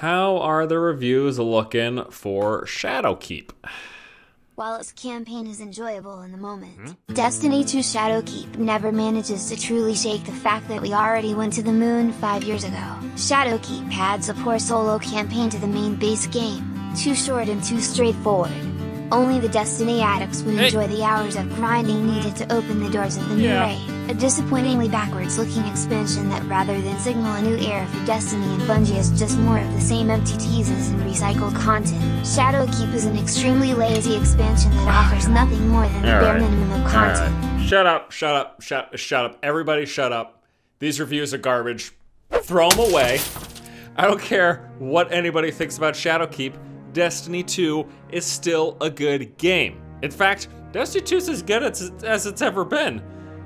How are the reviews looking for Shadowkeep? While its campaign is enjoyable in the moment, Destiny 2 Shadowkeep never manages to truly shake the fact that we already went to the moon 5 years ago. Shadowkeep adds a poor solo campaign to the main base game, too short and too straightforward. Only the Destiny addicts would enjoy the hours of grinding needed to open the doors of the new raid. A disappointingly backwards-looking expansion that rather than signal a new era for Destiny and Bungie is just more of the same empty teases and recycled content. Shadowkeep is an extremely lazy expansion that offers nothing more than the bare minimum of content. Shut up. Everybody shut up. These reviews are garbage. Throw them away. I don't care what anybody thinks about Shadowkeep. Destiny 2 is still a good game. In fact, Destiny 2 is as good as it's ever been.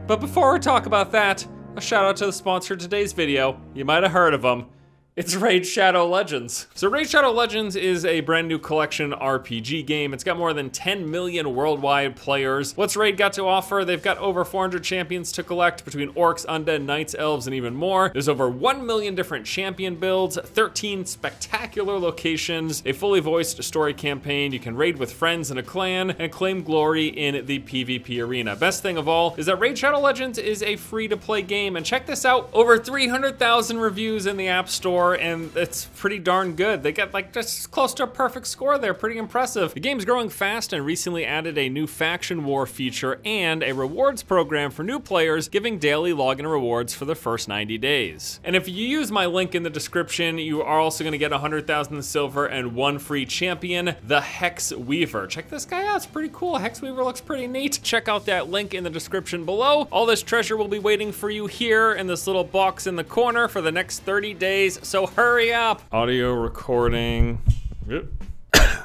But before we talk about that, a shout out to the sponsor of today's video. You might have heard of them. It's Raid Shadow Legends. So Raid Shadow Legends is a brand new collection RPG game. It's got more than 10 million worldwide players. What's Raid got to offer? They've got over 400 champions to collect between orcs, undead, knights, elves, and even more. There's over 1 million different champion builds, 13 spectacular locations, a fully voiced story campaign. You can raid with friends in a clan and claim glory in the PvP arena. Best thing of all is that Raid Shadow Legends is a free-to-play game. And check this out, over 300,000 reviews in the App Store, and it's pretty darn good. They got like just close to a perfect score there, pretty impressive. The game's growing fast and recently added a new faction war feature and a rewards program for new players, giving daily login rewards for the first 90 days. And if you use my link in the description, you are also gonna get 100,000 silver and 1 free champion, the Hex Weaver. Check this guy out, it's pretty cool. Hex Weaver looks pretty neat. Check out that link in the description below. All this treasure will be waiting for you here in this little box in the corner for the next 30 days. So hurry up. Audio recording. Yep.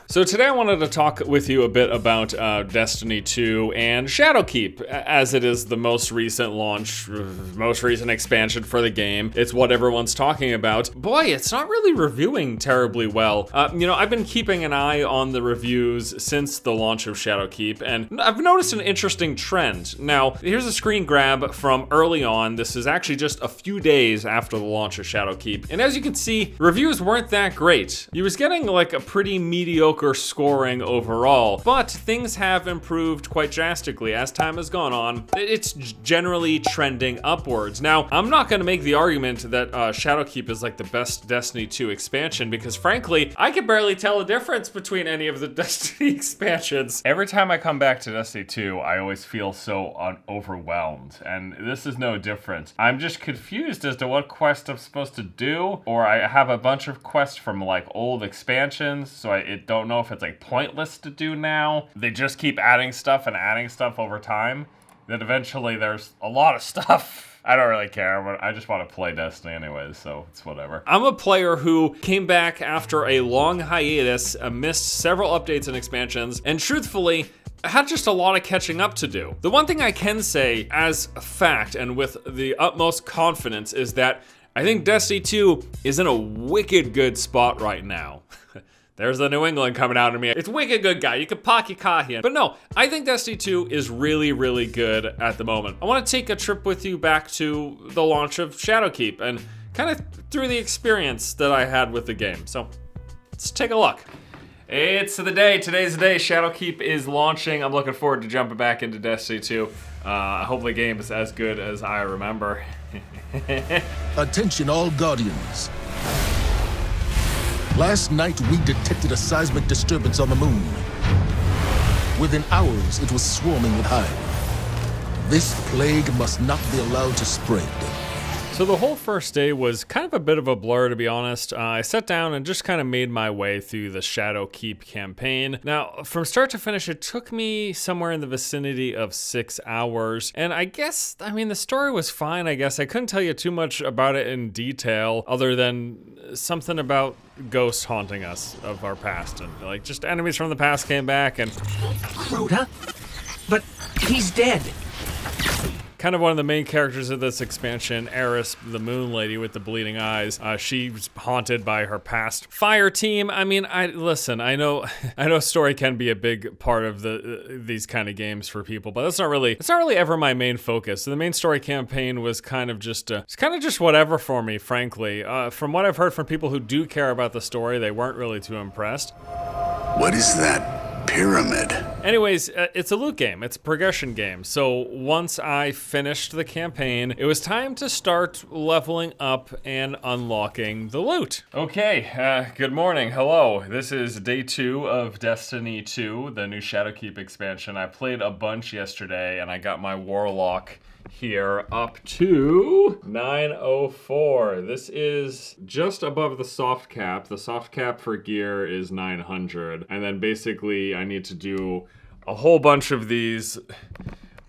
So today I wanted to talk with you a bit about Destiny 2 and Shadowkeep, as it is the most recent launch, most recent expansion for the game. It's what everyone's talking about. Boy, it's not really reviewing terribly well. You know, I've been keeping an eye on the reviews since the launch of Shadowkeep, and I've noticed an interesting trend. Now, here's a screen grab from early on. This is actually just a few days after the launch of Shadowkeep. And as you can see, reviews weren't that great. You was getting like a pretty mediocre scoring overall, but things have improved quite drastically as time has gone on. It's generally trending upwards. Now, I'm not gonna make the argument that Shadowkeep is like the best Destiny 2 expansion, because frankly, I can barely tell the difference between any of the Destiny expansions. Every time I come back to Destiny 2, I always feel so overwhelmed, and this is no different. I'm just confused as to what quest I'm supposed to do, or I have a bunch of quests from like old expansions, so I don't know if it's like pointless to do now. They just keep adding stuff over time. Then eventually there's a lot of stuff. I don't really care, but I just want to play Destiny anyways, so it's whatever. I'm a player who came back after a long hiatus, missed several updates and expansions, and truthfully, I had just a lot of catching up to do. The one thing I can say as a fact and with the utmost confidence is that I think Destiny 2 is in a wicked good spot right now. There's the New England coming out of me. It's wicked good, guy. You can pocky here. But no, I think Destiny 2 is really, really good at the moment. I want to take a trip with you back to the launch of Shadowkeep and kind of through the experience that I had with the game. So let's take a look. It's the day. Today's the day. Shadowkeep is launching. I'm looking forward to jumping back into Destiny 2. Hopefully the game is as good as I remember. Attention all Guardians. Last night, we detected a seismic disturbance on the moon. Within hours, it was swarming with Hive. This plague must not be allowed to spread. So the whole first day was kind of a bit of a blur, to be honest. I sat down and just kind of made my way through the Shadowkeep campaign. Now, from start to finish, it took me somewhere in the vicinity of 6 hours. And I guess, I mean, the story was fine, I guess. I couldn't tell you too much about it in detail, other than something about ghosts haunting us of our past. And like, just enemies from the past came back and... Rhoda? But he's dead. kind of one of the main characters of this expansion, Eris, the moon lady with the bleeding eyes. She's haunted by her past fire team. I mean, listen, I know story can be a big part of these kind of games for people, but it's not really ever my main focus. So the main story campaign was kind of just whatever for me, frankly. From what I've heard from people who do care about the story, they weren't really too impressed. What is that pyramid? Anyways, it's a loot game. It's a progression game. So once I finished the campaign, it was time to start leveling up and unlocking the loot. Okay, good morning. Hello. This is day 2 of Destiny 2, the new Shadowkeep expansion. I played a bunch yesterday, and I got my Warlock here up to 904. This is just above the soft cap. The soft cap for gear is 900. And then basically I need to do a whole bunch of these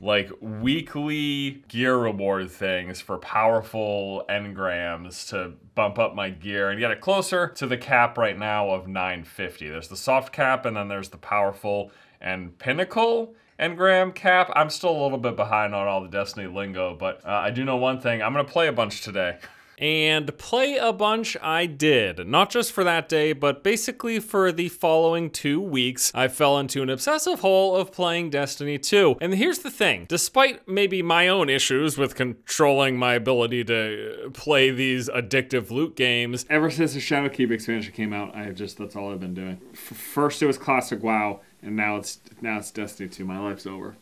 like weekly gear reward things for powerful engrams to bump up my gear and get it closer to the cap right now of 950. There's the soft cap and then there's the powerful and pinnacle engram cap. I'm still a little bit behind on all the Destiny lingo, but I do know one thing. I'm gonna play a bunch today. And play a bunch I did. Not just for that day, but basically for the following 2 weeks, I fell into an obsessive hole of playing Destiny 2. And here's the thing, despite maybe my own issues with controlling my ability to play these addictive loot games, ever since the Shadowkeep expansion came out, that's all I've been doing. First it was classic WoW, and now it's Destiny 2. My life's over.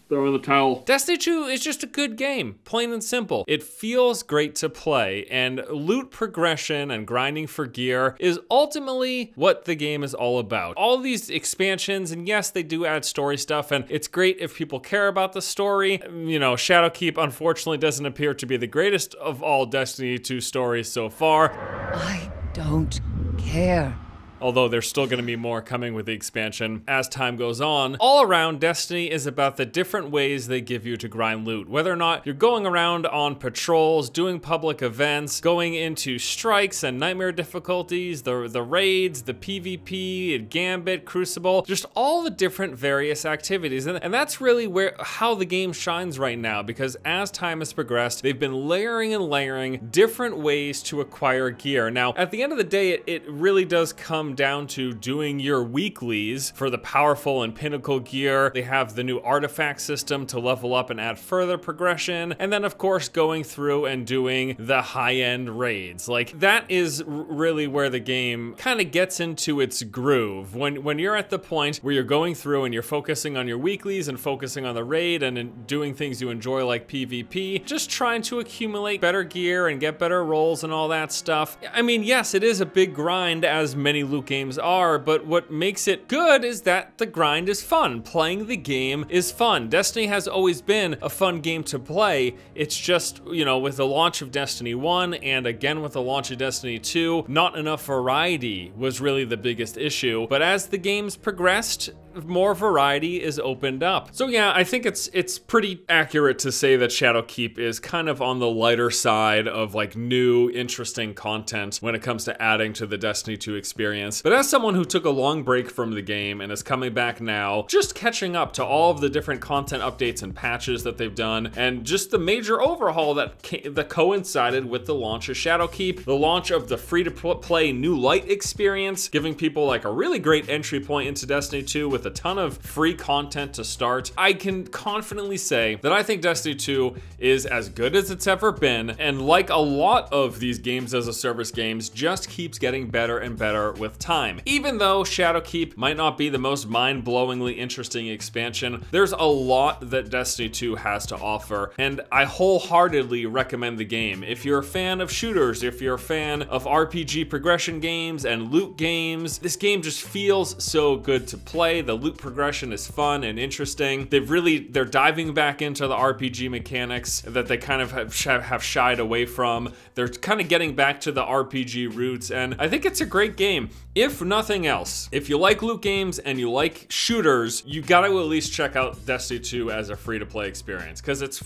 Throw in the towel. Destiny 2 is just a good game, plain and simple. It feels great to play, and loot progression and grinding for gear is ultimately what the game is all about. All these expansions, and yes, they do add story stuff, and it's great if people care about the story. You know, Shadowkeep unfortunately doesn't appear to be the greatest of all Destiny 2 stories so far. I don't care. Although there's still gonna be more coming with the expansion as time goes on. All around, Destiny is about the different ways they give you to grind loot. Whether or not you're going around on patrols, doing public events, going into strikes and nightmare difficulties, the raids, the PvP, Gambit, Crucible, just all the different various activities. And that's really how the game shines right now, because as time has progressed, they've been layering and layering different ways to acquire gear. Now, at the end of the day, it really does come down to doing your weeklies for the powerful and pinnacle gear. They have the new artifact system to level up and add further progression. And then of course going through and doing the high-end raids. Like that is really where the game kind of gets into its groove. When you're at the point where you're going through and you're focusing on your weeklies and focusing on the raid and doing things you enjoy like PvP, just trying to accumulate better gear and get better rolls and all that stuff. I mean, yes, it is a big grind, as many loot games are, but what makes it good is that the grind is fun. Playing the game is fun. Destiny has always been a fun game to play. It's just, you know, with the launch of Destiny 1 and again with the launch of Destiny 2, not enough variety was really the biggest issue. But as the games progressed, more variety is opened up. So yeah, I think it's pretty accurate to say that Shadowkeep is kind of on the lighter side of like new, interesting content when it comes to adding to the Destiny 2 experience. But as someone who took a long break from the game and is coming back now, just catching up to all of the different content updates and patches that they've done, and just the major overhaul that coincided with the launch of Shadowkeep, the launch of the free-to-play New Light experience, giving people like a really great entry point into Destiny 2 with a ton of free content to start. I can confidently say that I think Destiny 2 is as good as it's ever been, and like a lot of these games as a service games, just keeps getting better and better with time. Even though Shadowkeep might not be the most mind-blowingly interesting expansion, there's a lot that Destiny 2 has to offer, and I wholeheartedly recommend the game. If you're a fan of shooters, if you're a fan of RPG progression games and loot games, this game just feels so good to play. The loot progression is fun and interesting. They're diving back into the RPG mechanics that they kind of have shied away from. They're kind of getting back to the RPG roots, and I think it's a great game. If nothing else, if you like loot games and you like shooters, you gotta at least check out Destiny 2 as a free-to-play experience, because it's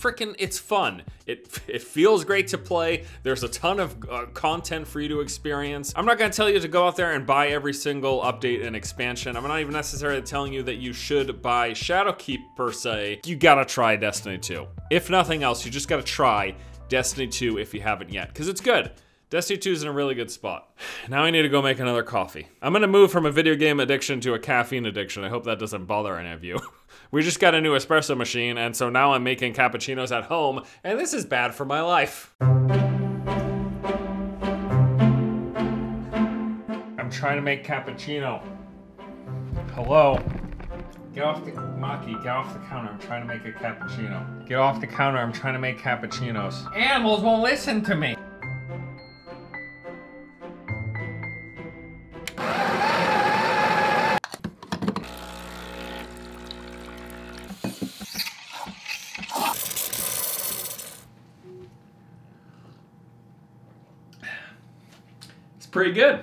fun. It feels great to play. There's a ton of content for you to experience. I'm not gonna tell you to go out there and buy every single update and expansion. I'm not even necessarily telling telling you that you should buy Shadowkeep per se, you gotta try Destiny 2. If nothing else, you just gotta try Destiny 2 if you haven't yet, because it's good. Destiny 2 is in a really good spot. Now I need to go make another coffee. I'm gonna move from a video game addiction to a caffeine addiction. I hope that doesn't bother any of you. We just got a new espresso machine, and so now I'm making cappuccinos at home, and this is bad for my life. I'm trying to make cappuccino. Hello? Get off the, Maki, get off the counter. I'm trying to make a cappuccino. Get off the counter, I'm trying to make cappuccinos. Animals won't listen to me. It's pretty good.